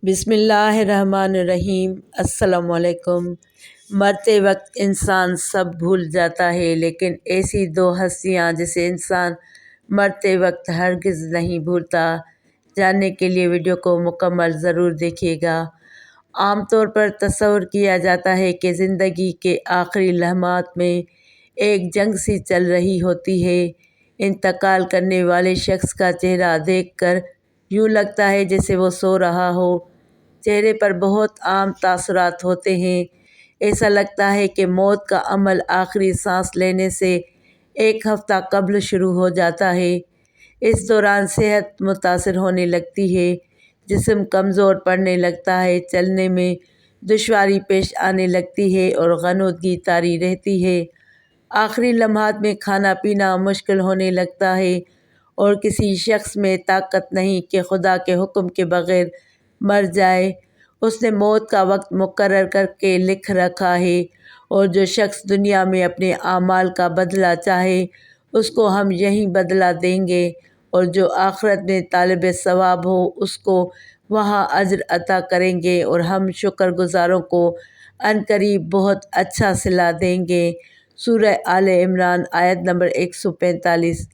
بسم اللہ الرحمن الرحیم۔ السلام علیکم۔ مرتے وقت انسان سب بھول جاتا ہے، لیکن ایسی دو ہستیاں جسے انسان مرتے وقت ہرگز نہیں بھولتا۔ جاننے کے لیے ویڈیو کو مکمل ضرور دیکھیے گا۔ عام طور پر تصور کیا جاتا ہے کہ زندگی کے آخری لمحات میں ایک جنگ سی چل رہی ہوتی ہے۔ انتقال کرنے والے شخص کا چہرہ دیکھ کر یوں لگتا ہے جیسے وہ سو رہا ہو۔ چہرے پر بہت عام تاثرات ہوتے ہیں۔ ایسا لگتا ہے کہ موت کا عمل آخری سانس لینے سے ایک ہفتہ قبل شروع ہو جاتا ہے۔ اس دوران صحت متاثر ہونے لگتی ہے، جسم کمزور پڑنے لگتا ہے، چلنے میں دشواری پیش آنے لگتی ہے اور غنودگی طاری رہتی ہے۔ آخری لمحات میں کھانا پینا مشکل ہونے لگتا ہے اور کسی شخص میں طاقت نہیں کہ خدا کے حکم کے بغیر مر جائے۔ اس نے موت کا وقت مقرر کر کے لکھ رکھا ہے، اور جو شخص دنیا میں اپنے اعمال کا بدلہ چاہے اس کو ہم یہیں بدلہ دیں گے، اور جو آخرت میں طالب ثواب ہو اس کو وہاں اجر عطا کریں گے، اور ہم شکر گزاروں کو عنقریب بہت اچھا صلہ دیں گے۔ سورہ آل عمران آیت نمبر 145۔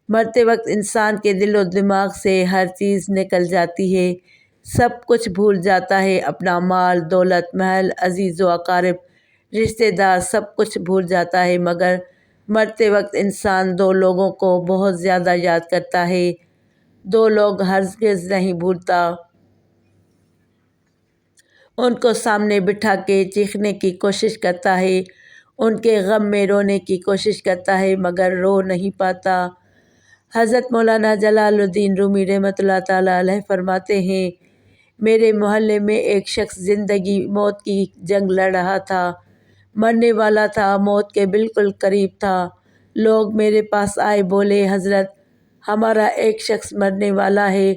مرتے وقت انسان کے دل و دماغ سے ہر چیز نکل جاتی ہے، سب کچھ بھول جاتا ہے، اپنا مال، دولت، محل، عزیز و اقارب، رشتہ دار، سب کچھ بھول جاتا ہے، مگر مرتے وقت انسان دو لوگوں کو بہت زیادہ یاد کرتا ہے۔ دو لوگ ہرگز نہیں بھولتا۔ ان کو سامنے بٹھا کے چیخنے کی کوشش کرتا ہے، ان کے غم میں رونے کی کوشش کرتا ہے، مگر رو نہیں پاتا۔ حضرت مولانا جلال الدین رومی رحمۃ اللہ تعالیٰ علیہ فرماتے ہیں، میرے محلے میں ایک شخص زندگی موت کی جنگ لڑ رہا تھا، مرنے والا تھا، موت کے بالکل قریب تھا۔ لوگ میرے پاس آئے، بولے حضرت ہمارا ایک شخص مرنے والا ہے،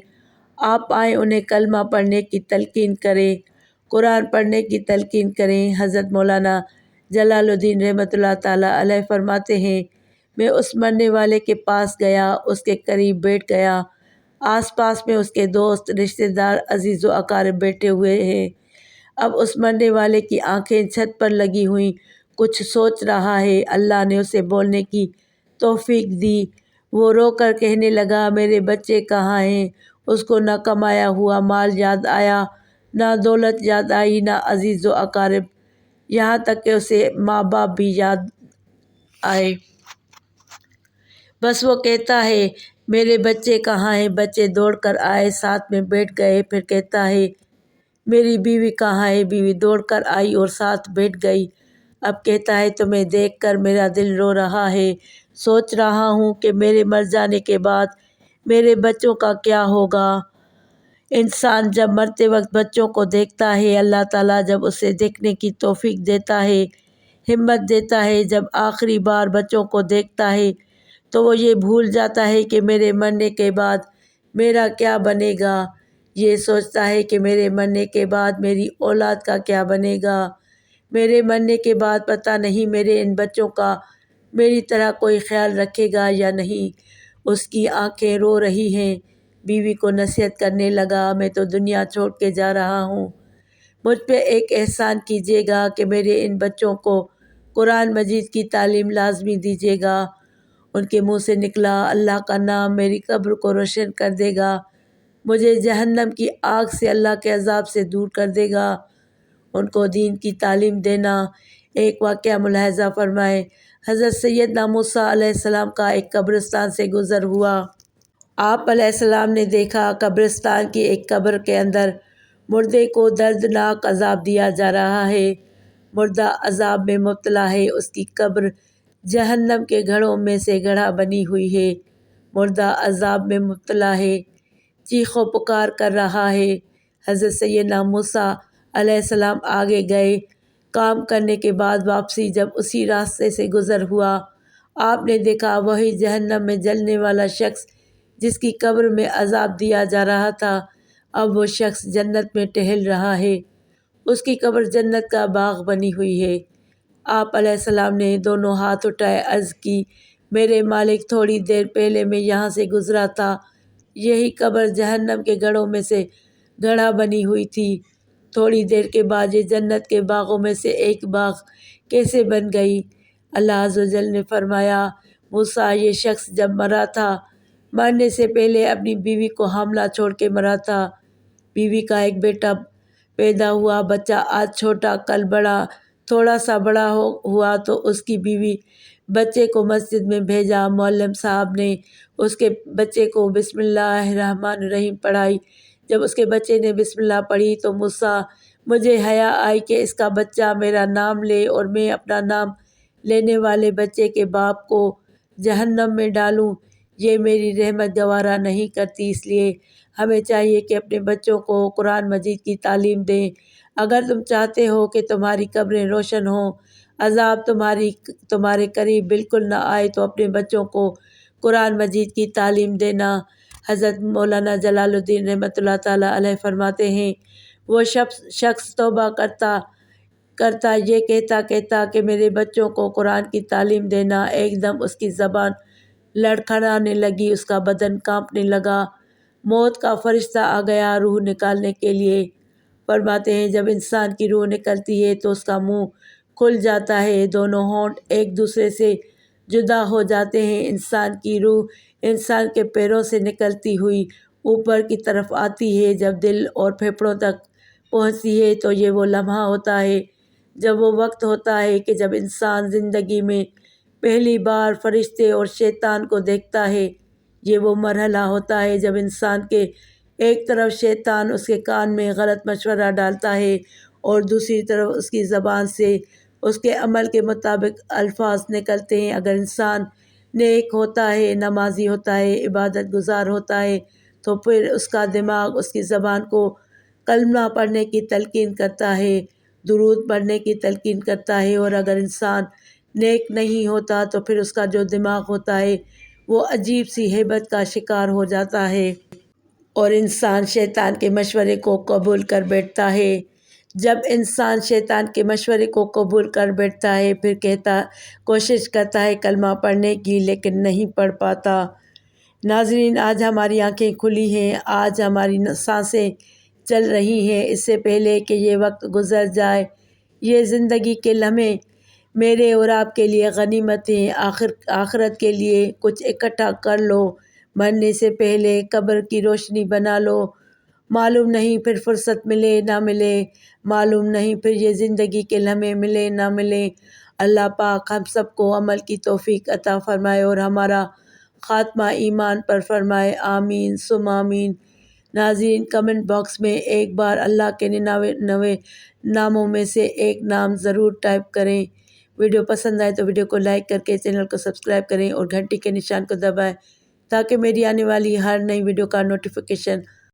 آپ آئیں انہیں کلمہ پڑھنے کی تلقین کریں، قرآن پڑھنے کی تلقین کریں۔ حضرت مولانا جلال الدین رحمۃ اللہ تعالیٰ علیہ فرماتے ہیں، میں اس مرنے والے کے پاس گیا، اس کے قریب بیٹھ گیا، آس پاس میں اس کے دوست، رشتہ دار، عزیز و اقارب بیٹھے ہوئے ہیں۔ اب اس مرنے والے کی آنکھیں چھت پر لگی ہوئیں، کچھ سوچ رہا ہے۔ اللہ نے اسے بولنے کی توفیق دی۔ وہ رو کر کہنے لگا، میرے بچے کہاں ہیں؟ اس کو نہ کمایا ہوا مال یاد آیا، نہ دولت یاد آئی، نہ عزیز و اقارب، یہاں تک کہ اسے ماں باپ بھی یاد آئے۔ بس وہ کہتا ہے میرے بچے کہاں ہیں؟ بچے دوڑ کر آئے، ساتھ میں بیٹھ گئے۔ پھر کہتا ہے میری بیوی کہاں ہے؟ بیوی دوڑ کر آئی اور ساتھ بیٹھ گئی۔ اب کہتا ہے تمہیں دیکھ کر میرا دل رو رہا ہے، سوچ رہا ہوں کہ میرے مر جانے کے بعد میرے بچوں کا کیا ہوگا۔ انسان جب مرتے وقت بچوں کو دیکھتا ہے، اللہ تعالیٰ جب اسے دیکھنے کی توفیق دیتا ہے، ہمت دیتا ہے، جب آخری بار بچوں کو دیکھتا ہے تو وہ یہ بھول جاتا ہے کہ میرے مرنے کے بعد میرا کیا بنے گا۔ یہ سوچتا ہے کہ میرے مرنے کے بعد میری اولاد کا کیا بنے گا، میرے مرنے کے بعد پتہ نہیں میرے ان بچوں کا میری طرح کوئی خیال رکھے گا یا نہیں۔ اس کی آنکھیں رو رہی ہیں۔ بیوی کو نصیحت کرنے لگا، میں تو دنیا چھوڑ کے جا رہا ہوں، مجھ پہ ایک احسان کیجیے گا کہ میرے ان بچوں کو قرآن مجید کی تعلیم لازمی دیجیے گا۔ ان کے منہ سے نکلا، اللہ کا نام میری قبر کو روشن کر دے گا، مجھے جہنم کی آگ سے اللہ کے عذاب سے دور کر دے گا۔ ان کو دین کی تعلیم دینا۔ ایک واقعہ ملاحظہ فرمائیں، حضرت سیدنا موسیٰ علیہ السلام کا ایک قبرستان سے گزر ہوا۔ آپ علیہ السلام نے دیکھا قبرستان کی ایک قبر کے اندر مردے کو دردناک عذاب دیا جا رہا ہے۔ مردہ عذاب میں مبتلا ہے، اس کی قبر جہنم کے گڑھوں میں سے گڑھا بنی ہوئی ہے۔ مردہ عذاب میں مبتلا ہے، چیخ و پکار کر رہا ہے۔ حضرت سیدنا موسیٰ علیہ السلام آگے گئے۔ کام کرنے کے بعد واپسی جب اسی راستے سے گزر ہوا، آپ نے دیکھا وہی جہنم میں جلنے والا شخص جس کی قبر میں عذاب دیا جا رہا تھا، اب وہ شخص جنت میں ٹہل رہا ہے، اس کی قبر جنت کا باغ بنی ہوئی ہے۔ آپ علیہ السلام نے دونوں ہاتھ اٹھائے، عرض کی میرے مالک تھوڑی دیر پہلے میں یہاں سے گزرا تھا، یہی قبر جہنم کے گڑھوں میں سے گڑھا بنی ہوئی تھی۔ تھوڑی دیر کے بعد یہ جنت کے باغوں میں سے ایک باغ کیسے بن گئی؟ اللہ عز و جل نے فرمایا، موسیٰ یہ شخص جب مرا تھا، مرنے سے پہلے اپنی بیوی کو حاملہ چھوڑ کے مرا تھا۔ بیوی کا ایک بیٹا پیدا ہوا، بچہ آج چھوٹا کل بڑا، تھوڑا سا بڑا ہوا تو اس کی بیوی بچے کو مسجد میں بھیجا۔ معلم صاحب نے اس کے بچے کو بسم اللہ الرحمن الرحیم پڑھائی۔ جب اس کے بچے نے بسم اللہ پڑھی تو موسیٰ، مجھے حیا آئی کہ اس کا بچہ میرا نام لے اور میں اپنا نام لینے والے بچے کے باپ کو جہنم میں ڈالوں، یہ میری رحمت گوارا نہیں کرتی۔ اس لیے ہمیں چاہیے کہ اپنے بچوں کو قرآن مجید کی تعلیم دیں۔ اگر تم چاہتے ہو کہ تمہاری قبریں روشن ہوں، عذاب تمہارے قریب بالکل نہ آئے، تو اپنے بچوں کو قرآن مجید کی تعلیم دینا۔ حضرت مولانا جلال الدین رحمۃ اللہ تعالیٰ علیہ فرماتے ہیں، وہ شخص توبہ کرتا یہ کہتا کہ میرے بچوں کو قرآن کی تعلیم دینا، ایک دم اس کی زبان لڑکھڑانے لگی، اس کا بدن کانپنے لگا، موت کا فرشتہ آ گیا روح نکالنے کے لیے۔ فرماتے ہیں جب انسان کی روح نکلتی ہے تو اس کا منہ کھل جاتا ہے، دونوں ہونٹ ایک دوسرے سے جدا ہو جاتے ہیں۔ انسان کی روح انسان کے پیروں سے نکلتی ہوئی اوپر کی طرف آتی ہے، جب دل اور پھیپھڑوں تک پہنچتی ہے تو یہ وہ لمحہ ہوتا ہے، جب وہ وقت ہوتا ہے کہ جب انسان زندگی میں پہلی بار فرشتے اور شیطان کو دیکھتا ہے۔ یہ وہ مرحلہ ہوتا ہے جب انسان کے ایک طرف شیطان اس کے کان میں غلط مشورہ ڈالتا ہے اور دوسری طرف اس کی زبان سے اس کے عمل کے مطابق الفاظ نکلتے ہیں۔ اگر انسان نیک ہوتا ہے، نمازی ہوتا ہے، عبادت گزار ہوتا ہے، تو پھر اس کا دماغ اس کی زبان کو کلمہ پڑھنے کی تلقین کرتا ہے، درود پڑھنے کی تلقین کرتا ہے، اور اگر انسان نیک نہیں ہوتا تو پھر اس کا جو دماغ ہوتا ہے وہ عجیب سی ہیبت کا شکار ہو جاتا ہے اور انسان شیطان کے مشورے کو قبول کر بیٹھتا ہے۔ جب انسان شیطان کے مشورے کو قبول کر بیٹھتا ہے پھر کوشش کرتا ہے کلمہ پڑھنے کی، لیکن نہیں پڑھ پاتا۔ ناظرین، آج ہماری آنکھیں کھلی ہیں، آج ہماری سانسیں چل رہی ہیں، اس سے پہلے کہ یہ وقت گزر جائے، یہ زندگی کے لمحے میرے اور آپ کے لیے غنیمت ہیں۔ آخرت کے لیے کچھ اکٹھا کر لو، مرنے سے پہلے قبر کی روشنی بنا لو۔ معلوم نہیں پھر فرصت ملے نہ ملے، معلوم نہیں پھر یہ زندگی کے لمحے ملے نہ ملے۔ اللہ پاک ہم سب کو عمل کی توفیق عطا فرمائے اور ہمارا خاتمہ ایمان پر فرمائے، آمین ثم آمین۔ ناظرین، کمنٹ باکس میں ایک بار اللہ کے 99 ناموں میں سے ایک نام ضرور ٹائپ کریں۔ ویڈیو پسند آئے تو ویڈیو کو لائک کر کے چینل کو سبسکرائب کریں اور گھنٹی کے نشان کو دبائیں تاکہ میری آنے والی ہر نئی ویڈیو کا نوٹیفیکیشن